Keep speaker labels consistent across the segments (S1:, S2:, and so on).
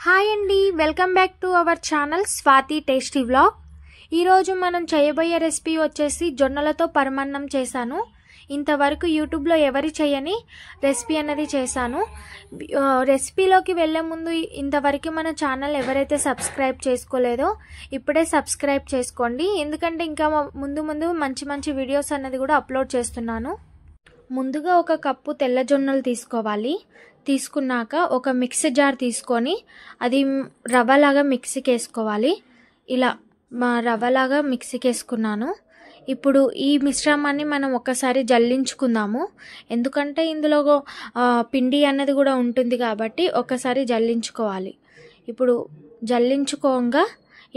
S1: Hi అండి, welcome back to our channel Swathi tasty vlog. ఈరోజు మనం చేయబోయే రెసిపీ వచ్చేసి జొన్నలతో పరమాన్నం చేశాను. ఇంతవరకు యూట్యూబ్లో ఎవరి చేయని రెసిపీ అనేది చేశాను. రెసిపీలోకి వెళ్ళే ముందు ఇంతవరకు మన ఛానల్ ఎవరైతే సబ్స్క్రైబ్ చేసుకోలేదో ఇప్పుడే సబ్స్క్రైబ్ చేసుకోండి. ఎందుకంటే ఇంకా ముందు మంచి మంచి వీడియోస్ అనేది కూడా అప్లోడ్ చేస్తున్నాను. ముందుగా ఒక కప్పు తెల్ల జొన్నలు తీసుకోవాలి. తీసుకున్నాక ఒక మిక్సీ జార్ తీసుకొని అది రవ్వలాగా మిక్సీకి వేసుకోవాలి. ఇలా రవ్వలాగా మిక్సీకి వేసుకున్నాను. ఇప్పుడు ఈ మిశ్రమాన్ని మనం ఒకసారి జల్లించుకుందాము. ఎందుకంటే ఇందులో పిండి అన్నది కూడా ఉంటుంది కాబట్టి ఒకసారి జల్లించుకోవాలి. ఇప్పుడు జల్లించుకోగా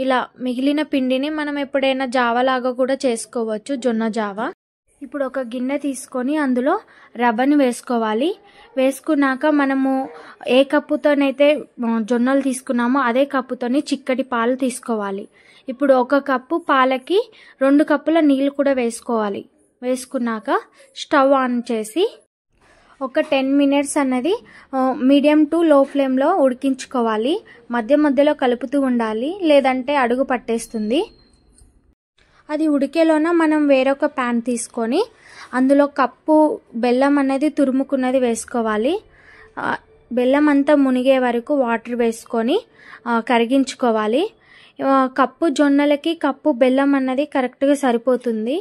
S1: ఇలా మిగిలిన పిండిని మనం ఎప్పుడైనా జావలాగా కూడా చేసుకోవచ్చు, జొన్న జావ. ఇప్పుడు ఒక గిన్నె తీసుకొని అందులో రవ్వని వేసుకోవాలి. వేసుకున్నాక మనము ఏ కప్పుతోనైతే జొన్నలు తీసుకున్నామో అదే కప్పుతోని చిక్కటి పాలు తీసుకోవాలి. ఇప్పుడు ఒక కప్పు పాలకి 2 కప్పుల నీళ్ళు కూడా వేసుకోవాలి. వేసుకున్నాక స్టవ్ ఆన్ చేసి ఒక 10 మినిట్స్ అన్నది మీడియం టు లో ఫ్లేమ్లో ఉడికించుకోవాలి. మధ్యలో కలుపుతూ ఉండాలి, లేదంటే అడుగు పట్టేస్తుంది. అది ఉడికేలోన మనం వేరొక ప్యాన్ తీసుకొని అందులో కప్పు బెల్లం అనేది తురుముకున్నది వేసుకోవాలి. బెల్లం అంతా మునిగే వరకు వాటర్ వేసుకొని కరిగించుకోవాలి. కప్పు జొన్నలకి కప్పు బెల్లం అన్నది కరెక్ట్గా సరిపోతుంది.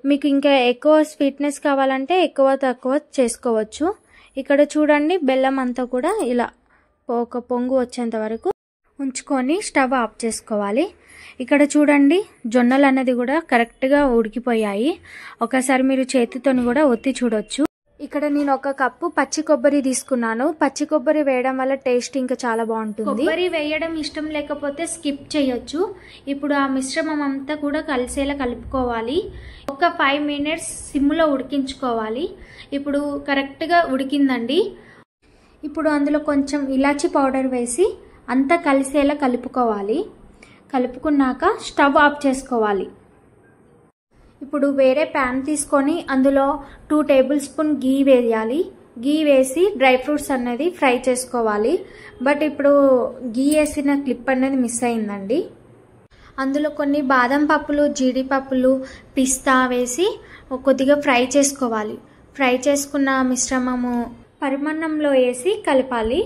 S1: మీకు ఇంకా ఎక్కువ స్వీట్నెస్ కావాలంటే ఎక్కువ తక్కువ చేసుకోవచ్చు. ఇక్కడ చూడండి, బెల్లం అంతా కూడా ఇలా ఒక పొంగు వచ్చేంత వరకు ఉంచుకొని స్టవ్ ఆఫ్ చేసుకోవాలి. ఇక్కడ చూడండి, జొన్నలు అన్నది కూడా కరెక్ట్గా ఉడికిపోయాయి. ఒకసారి మీరు చేతితోని కూడా ఒత్తి చూడొచ్చు. ఇక్కడ నేను ఒక కప్పు పచ్చి కొబ్బరి తీసుకున్నాను. పచ్చి కొబ్బరి వేయడం వల్ల టేస్ట్ ఇంకా చాలా బాగుంటుంది. కొబ్బరి వేయడం ఇష్టం లేకపోతే స్కిప్ చేయొచ్చు. ఇప్పుడు ఆ మిశ్రమం అంతా కూడా కలిసేలా కలుపుకోవాలి. ఒక 5 మినిట్స్ సిమ్లో ఉడికించుకోవాలి. ఇప్పుడు కరెక్ట్గా ఉడికిందండి. ఇప్పుడు అందులో కొంచెం ఇలాచీ పౌడర్ వేసి అంతా కలిసేలా కలుపుకోవాలి. కలుపుకున్నాక స్టవ్ ఆఫ్ చేసుకోవాలి. ఇప్పుడు వేరే ప్యాన్ తీసుకొని అందులో 2 టేబుల్ స్పూన్ గీ వేయాలి. గీ వేసి డ్రై ఫ్రూట్స్ అనేది ఫ్రై చేసుకోవాలి. బట్ ఇప్పుడు గీ వేసిన క్లిప్ అనేది మిస్ అయిందండి. అందులో కొన్ని బాదం పప్పులు, జీడిపప్పులు, పిస్తా వేసి కొద్దిగా ఫ్రై చేసుకోవాలి. ఫ్రై చేసుకున్న మిశ్రమము పరమాన్నంలో వేసి కలపాలి.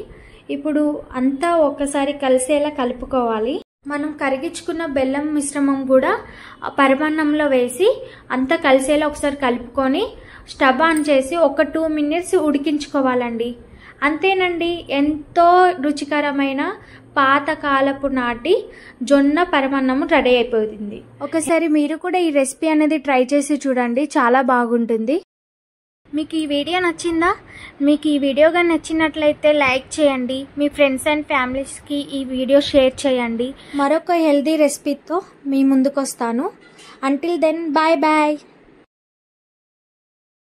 S1: ఇప్పుడు అంతా ఒకసారి కలిసేలా కలుపుకోవాలి. మనం కరిగించుకున్న బెల్లం మిశ్రమం కూడా పరమాన్నంలో వేసి అంతా కలిసేలా ఒకసారి కలుపుకొని స్టవ్ ఆన్ చేసి ఒక 2 మినిట్స్ ఉడికించుకోవాలండి. అంతేనండి, ఎంతో రుచికరమైన పాతకాలపు నాటి జొన్న పరమాన్నము రెడీ అయిపోతుంది. ఒకసారి మీరు కూడా ఈ రెసిపీ అనేది ట్రై చేసి చూడండి, చాలా బాగుంటుంది. మీకు ఈ వీడియో నచ్చిందా? మీకు ఈ వీడియోగా నచ్చినట్లయితే లైక్ చేయండి. మీ ఫ్రెండ్స్ అండ్ ఫ్యామిలీస్కి ఈ వీడియో షేర్ చేయండి. మరొక హెల్దీ రెసిపీతో మీ ముందుకు వస్తాను. Until then, bye bye.